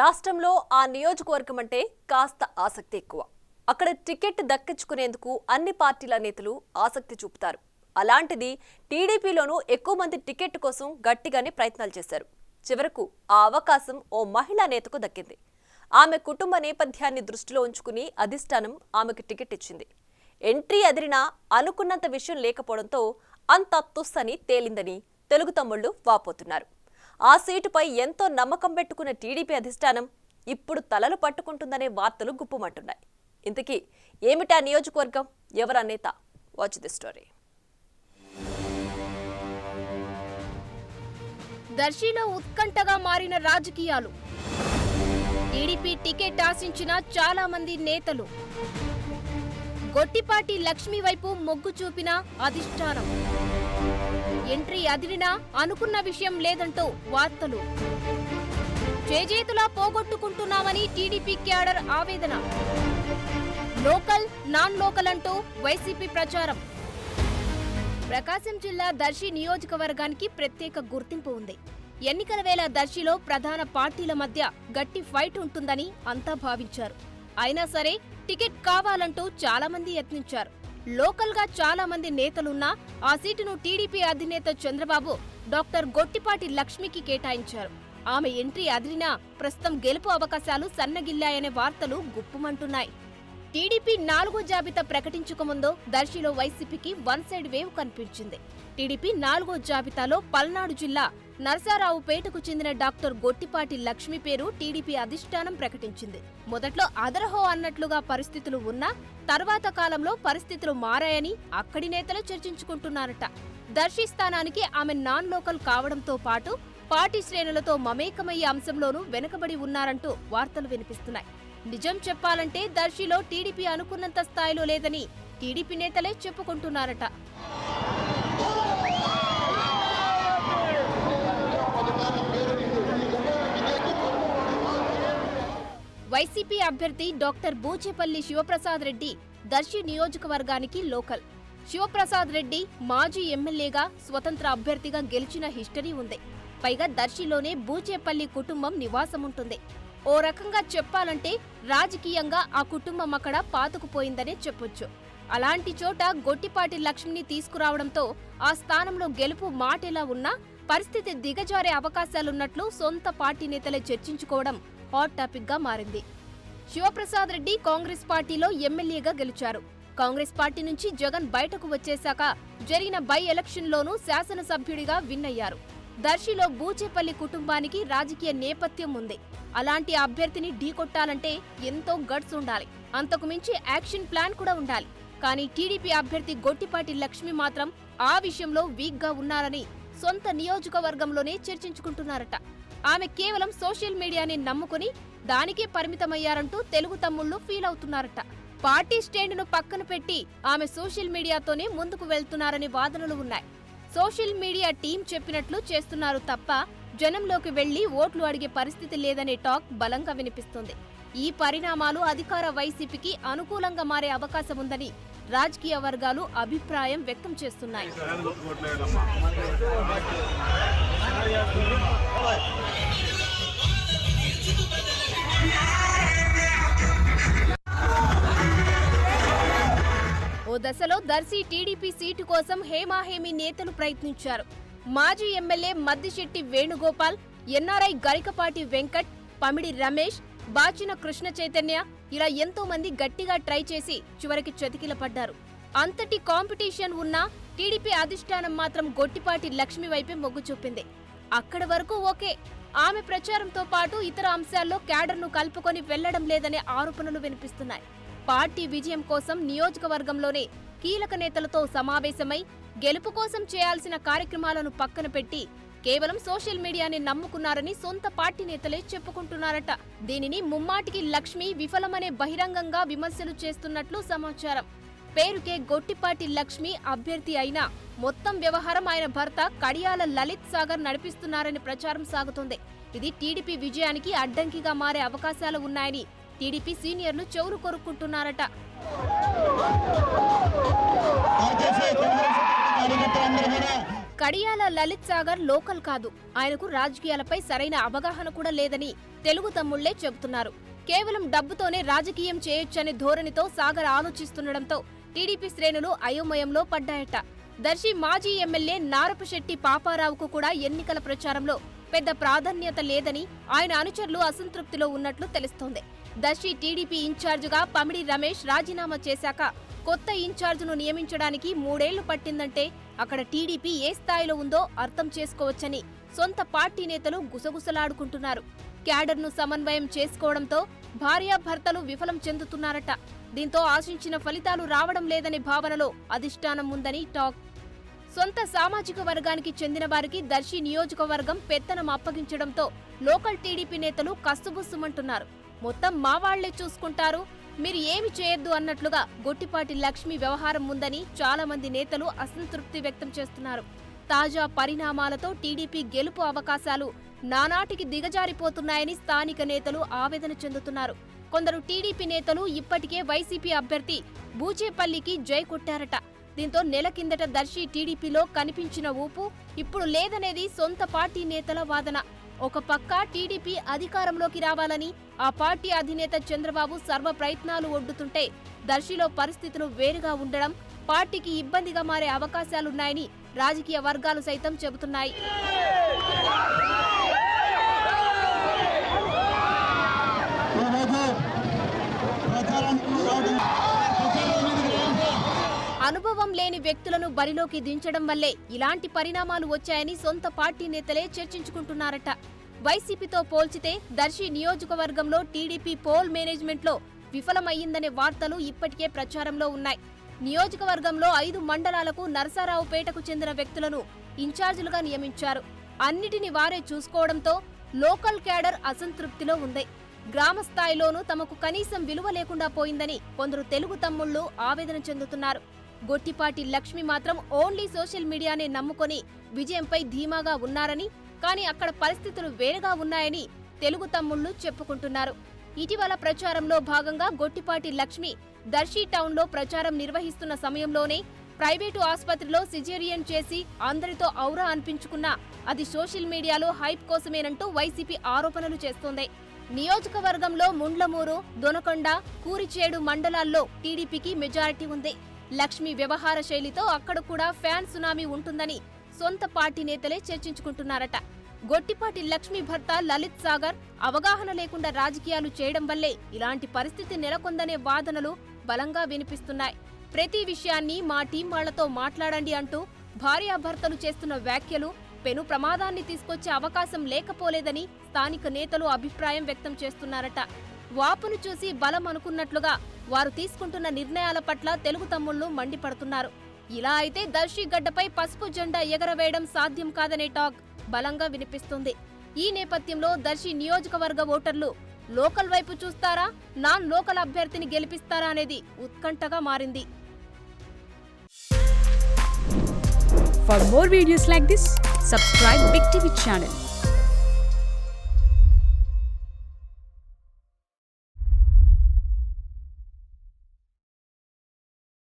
రాష్ట్రంలో ఆ నియోజకవర్గం అంటే కాస్త ఆసక్తి ఎక్కువ. అక్కడ టికెట్ దక్కించుకునేందుకు అన్ని పార్టీల నేతలు ఆసక్తి చూపుతారు. అలాంటిది టీడీపీలోనూ ఎక్కువ మంది టికెట్ కోసం గట్టిగానే ప్రయత్నాలు చేశారు. చివరకు ఆ అవకాశం ఓ మహిళా నేతకు దక్కింది. ఆమె కుటుంబ నేపథ్యాన్ని దృష్టిలో ఉంచుకుని అధిష్టానం ఆమెకు టికెట్ ఇచ్చింది. ఎంట్రీ అదిరినా అనుకున్నంత విషయం లేకపోవడంతో అంత తుస్సని తేలిందని తెలుగు తమ్ముళ్లు వాపోతున్నారు. ఆ సీటుపై ఎంతో నమ్మకం పెట్టుకున్న టీడీపీ అధిష్టానం ఇప్పుడు తలలు పట్టుకుంటుందనే వార్తలు గుప్పుమంటున్నాయి. ఇంతకీ ఏమిటా నియోజకవర్గం, ఎవరా నేత? Watch the story. దర్శిలో ఉత్కంఠగా మారిన రాజకీయాలు. టీడీపీ టికెట్ ఆశించిన చాలా మంది నేతలు. గొట్టిపాటి లక్ష్మి వైపు మొగ్గు చూపిన అధిష్టానం. ఎంట్రీ అదిరినా అనుకున్న విషయం లేదంటూ వార్తలు. చేజేతులా పోగొట్టుకుంటున్నామని టీడీపీ క్యాడర్ ఆవేదన. లోకల్ నాన్ లోకల్ అంటూ వైసీపీ ప్రచారం. ప్రకాశం జిల్లా దర్శి నియోజకవర్గానికి ప్రత్యేక గుర్తింపు ఉంది. ఎన్నికల వేళ దర్శిలో ప్రధాన పార్టీల మధ్య గట్టి ఫైట్ ఉంటుందని అంతా భావించారు. అయినా సరే టికెట్ కావాలంటూ చాలా మంది యత్నించారు. లోకల్ గా చాలా మంది నేతలున్నా ఆ సీటును టీడీపీ అధినేత చంద్రబాబు డాక్టర్ గొట్టిపాటి లక్ష్మికి కేటాయించారు. ఆమె ఎంట్రీ అదిరినా ప్రస్తుతం గెలుపు అవకాశాలు సన్నగిల్లాయనే వార్తలు గుప్పుమంటున్నాయి. టీడీపీ 4వ జాబితా ప్రకటించకముందు దర్శిలో వైసీపీకి వన్ సైడ్ వేవ్ కనిపించింది. టీడీపీ 4వ జాబితాలో పల్నాడు జిల్లా నరసారావుపేటకు చెందిన డాక్టర్ గొట్టిపాటి లక్ష్మి పేరు టీడీపీ అధిష్టానం ప్రకటించింది. మొదట్లో అదరహో అన్నట్లుగా పరిస్థితులు ఉన్నా తర్వాత కాలంలో పరిస్థితులు మారాయని అక్కడి నేతలు చర్చించుకుంటున్నారట. దర్శి స్థానానికి ఆమె నాన్ లోకల్ కావడంతో పాటు పార్టీ శ్రేణులతో మమేకమయ్యే అంశంలోనూ వెనుకబడి ఉన్నారంటూ వార్తలు వినిపిస్తున్నాయి. నిజం చెప్పాలంటే దర్శిలో టీడీపీ అనుకున్నంత స్థాయిలో లేదని టీడీపీ నేతలే చెప్పుకుంటున్నారట. వైసీపీ అభ్యర్థి డాక్టర్ బూచేపల్లి శివప్రసాద్ రెడ్డి దర్శి నియోజకవర్గానికి లోకల్. శివప్రసాద్ రెడ్డి మాజీ ఎమ్మెల్యేగా స్వతంత్ర అభ్యర్థిగా గెలిచిన హిస్టరీ ఉంది. పైగా దర్శిలోనే బూచేపల్లి కుటుంబం నివాసముంటుంది. ఓ రకంగా చెప్పాలంటే రాజకీయంగా ఆ కుటుంబం అక్కడ పాతుకుపోయిందనే చెప్పొచ్చు. అలాంటి చోట గొట్టిపాటి లక్ష్మిని తీసుకురావడంతో ఆ స్థానంలో గెలుపు మాటెలా ఉన్నా పరిస్థితి దిగజారే అవకాశాలున్నట్లు సొంత పార్టీ నేతలే చర్చించుకోవడం హాట్ టాపిక్ గా మారింది. శివప్రసాద్ రెడ్డి కాంగ్రెస్ పార్టీలో ఎమ్మెల్యేగా గెలిచారు. కాంగ్రెస్ పార్టీ నుంచి జగన్ బయటకు వచ్చేశాక జరిగిన బై ఎలక్షన్లోనూ శాసనసభ్యుడిగా విన్ అయ్యారు. దర్శిలో బూచేపల్లి కుటుంబానికి రాజకీయ నేపథ్యం ఉంది. అలాంటి అభ్యర్థిని ఢీకొట్టాలంటే ఎంతో గట్స్ ఉండాలి. అంతకు మించి యాక్షన్ ప్లాన్ కూడా ఉండాలి. కానీ టీడీపీ అభ్యర్థి గొట్టిపాటి లక్ష్మి మాత్రం ఆ విషయంలో వీక్ గా ఉన్నారని సొంత నియోజకవర్గంలోనే చర్చించుకుంటున్నారట. ఆమె కేవలం సోషల్ మీడియాని నమ్ముకుని దానికే పరిమితమయ్యారంటూ తెలుగు తమ్ముళ్లు ఫీల్ అవుతున్నారట. పార్టీ స్టాండ్ను పక్కన పెట్టి ఆమె సోషల్ మీడియాతోనే ముందుకు వెళ్తున్నారని వాదనలు ఉన్నాయి. సోషల్ మీడియా టీం చెప్పినట్లు చేస్తున్నారు తప్ప జనంలోకి వెళ్లి ఓట్లు అడిగే పరిస్థితి లేదనే టాక్ బలంగా వినిపిస్తుంది. ఈ పరిణామాలు అధికార వైసీపీకి అనుకూలంగా మారే అవకాశం ఉందని రాజకీయ వర్గాలు అభిప్రాయం వ్యక్తం చేస్తున్నాయి. ఓ దశలో దర్శి టీడీపీ సీటు కోసం హేమాహేమి నేతలు ప్రయత్నించారు. మాజీ ఎమ్మెల్యే మద్దిశెట్టి వేణుగోపాల్, ఎన్ఆర్ఐ గరికపాటి వెంకట్, పమిడి రమేష్, బాచిన కృష్ణ చైతన్య ఇలా ఎంతో మంది గట్టిగా ట్రై చేసి చివరికి చతికిలపడ్డారు. అంతటి కాంపిటీషన్ ఉన్నా టీడీపీ అధిష్టానం మాత్రం గొట్టిపాటి లక్ష్మి వైపే మొగ్గు చూపింది. అక్కడి వరకు ఓకే. ఆమె ప్రచారంతో పాటు ఇతర అంశాల్లో క్యాడర్ను కలుపుకొని వెళ్లడం లేదనే ఆరోపణలు వినిపిస్తున్నాయి. పార్టీ విజయం కోసం నియోజకవర్గంలోనే కీలక నేతలతో సమావేశమై గెలుపు కోసం చేయాల్సిన కార్యక్రమాలను పక్కన పెట్టి కేవలం సోషల్ మీడియాని నమ్ముకున్నారని సొంత పార్టీ నేతలే చెప్పుకుంటున్నారట. దీనిని ముమ్మాటికి లక్ష్మి విఫలమనే బహిరంగంగా విమర్శలు చేస్తున్నట్లు సమాచారం. పేరుకే గొట్టిపాటి లక్ష్మి అభ్యర్థి అయినా మొత్తం వ్యవహారం ఆయన భర్త కడియాల లలిత్ సాగర్ నడిపిస్తున్నారని ప్రచారం సాగుతోంది. ఇది టీడీపీ విజయానికి అడ్డంకిగా మారే అవకాశాలు ఉన్నాయని టీడీపీ సీనియర్లు చెవులు కొరుక్కుంటున్నారట. కడియాల లలిత్ సాగర్ లోకల్ కాదు, ఆయనకు రాజకీయాలపై సరైన అవగాహన కూడా లేదని తెలుగు తమ్ముళ్లే చెబుతున్నారు. కేవలం డబ్బుతోనే రాజకీయం చేయొచ్చనే ధోరణితో సాగర్ ఆలోచిస్తుండటంతో టీడీపీ శ్రేణులు అయోమయంలో పడ్డాయట. దర్శి మాజీ ఎమ్మెల్యే నారపశెట్టి పాపారావుకు కూడా ఎన్నికల ప్రచారంలో పెద్ద ప్రాధాన్యత లేదని ఆయన అనుచరులు అసంతృప్తిలో ఉన్నట్లు తెలుస్తోంది. దర్శి టీడీపీ ఇన్ఛార్జిగా పమిడి రమేష్ రాజీనామా చేశాక కొత్త ఇన్ఛార్జిను నియమించడానికి 3 ఏళ్లు పట్టిందంటే అక్కడ టీడీపీ ఏ స్థాయిలో ఉందో అర్థం చేసుకోవచ్చని సొంత పార్టీ నేతలు గుసగుసలాడుకుంటున్నారు. క్యాడర్ను సమన్వయం చేసుకోవడంతో భార్యాభర్తలు విఫలం చెందుతున్నారట. దీంతో ఆశించిన ఫలితాలు రావడం లేదనే భావనలో అధిష్టానం ఉందని టాక్. సొంత సామాజిక వర్గానికి చెందిన వారికి దర్శి నియోజకవర్గం పెత్తనం అప్పగించడంతో లోకల్ టీడీపీ నేతలు కస్సుబుస్సుమంటున్నారు. మొత్తం మా వాళ్లే చూసుకుంటారు, మీరు ఏమి చేయొద్దు అన్నట్లుగా గొట్టిపాటి లక్ష్మి వ్యవహారం ఉందని చాలా మంది నేతలు అసంతృప్తి వ్యక్తం చేస్తున్నారు. తాజా పరిణామాలతో టీడీపీ గెలుపు అవకాశాలు నానాటికి దిగజారిపోతున్నాయని స్థానిక నేతలు ఆవేదన చెందుతున్నారు. కొందరు టీడీపీ నేతలు ఇప్పటికే వైసీపీ అభ్యర్థి బూచేపల్లికి జై కొట్టారట. దీంతో నెల కిందట దర్శి టీడీపీలో కనిపించిన ఊపు ఇప్పుడు లేదనేది సొంత పార్టీ నేతల వాదన. ఒక పక్క టీడీపీ అధికారంలోకి రావాలని ఆ పార్టీ అధినేత చంద్రబాబు సర్వ ప్రయత్నాలు ఒడ్డుతుంటే దర్శిలో పరిస్థితులు వేరుగా ఉండడం పార్టీకి ఇబ్బందిగా మారే అవకాశాలున్నాయని రాజకీయ వర్గాలు సైతం చెబుతున్నాయి. అనుభవం లేని వ్యక్తులను బరిలోకి దించడం వల్లే ఇలాంటి పరిణామాలు వచ్చాయని సొంత పార్టీ నేతలే చర్చించుకుంటున్నారట. వైసీపీతో పోల్చితే దర్శి నియోజకవర్గంలో టీడీపీ పోల్ మేనేజ్మెంట్లో విఫలమయ్యిందనే వార్తలు ఇప్పటికే ప్రచారంలో ఉన్నాయి. నియోజకవర్గంలో 5 మండలాలకు నరసరావుపేటకు చెందిన వ్యక్తులను ఇన్ఛార్జీలుగా నియమించారు. అన్నిటిని వారే చూసుకోవడంతో లోకల్ క్యాడర్ అసంతృప్తిలో ఉంది. గ్రామ స్థాయిలోనూ తమకు కనీసం విలువ లేకుండా పోయిందని కొందరు తెలుగు తమ్ముళ్లు ఆవేదన చెందుతున్నారు. గొట్టిపాటి లక్ష్మి మాత్రం ఓన్లీ సోషల్ మీడియానే నమ్ముకొని విజయంపై ధీమాగా ఉన్నారని, కానీ అక్కడ పరిస్థితులు వేరుగా ఉన్నాయని తెలుగు తమ్ముళ్లు చెప్పుకుంటున్నారు. ఇటీవల ప్రచారంలో భాగంగా గొట్టిపాటి లక్ష్మి దర్శి టౌన్లో ప్రచారం నిర్వహిస్తున్న సమయంలోనే ప్రైవేటు ఆసుపత్రిలో సిజేరియన్ చేసి అందరితో ఔరా అనిపించుకున్నా అది సోషల్ మీడియాలో హైప్ కోసమేనంటూ వైసీపీ ఆరోపణలు చేస్తోంది. నియోజకవర్గంలో ముండ్లమూరు, దొనకొండ, కూరిచేడు మండలాల్లో టీడీపీకి మెజారిటీ ఉంది. లక్ష్మి వ్యవహార శైలితో అక్కడ కూడా ఫ్యాన్ సునామీ ఉంటుందని సొంత పార్టీ నేతలే చర్చించుకుంటున్నారట. గొట్టిపాటి లక్ష్మి భర్త లలిత్ సాగర్ అవగాహన లేకుండా రాజకీయాలు చేయడం వల్లే ఇలాంటి పరిస్థితి నెలకొందనే వాదనలు బలంగా వినిపిస్తున్నాయి. ప్రతి విషయాన్ని మా టీం వాళ్లతో మాట్లాడండి అంటూ భార్యాభర్తలు చేస్తున్న వ్యాఖ్యలు పెను ప్రమాదాన్ని తీసుకొచ్చే అవకాశం లేకపోలేదని స్థానిక నేతలు అభిప్రాయం వ్యక్తం చేస్తున్నారట. వాపును చూసి బలం అనుకున్నట్లుగా వారు తీసుకుంటున్న నిర్ణయాల పట్ల తెలుగు తమ్ముళ్లు మండిపడుతున్నారు. ఇలా అయితే దర్శి గడ్డపై పసుపు జెండా ఎగరవేయడం సాధ్యం కాదనే టాక్ బలంగా వినిపిస్తుంది. ఈ నేపథ్యంలో దర్శి నియోజకవర్గ ఓటర్లు లోకల్ వైపు చూస్తారా, నాన్ లోకల్ అభ్యర్థిని గెలిపిస్తారా అనేది ఉత్కంఠగా మారింది. For more videos like this, subscribe Big TV channel.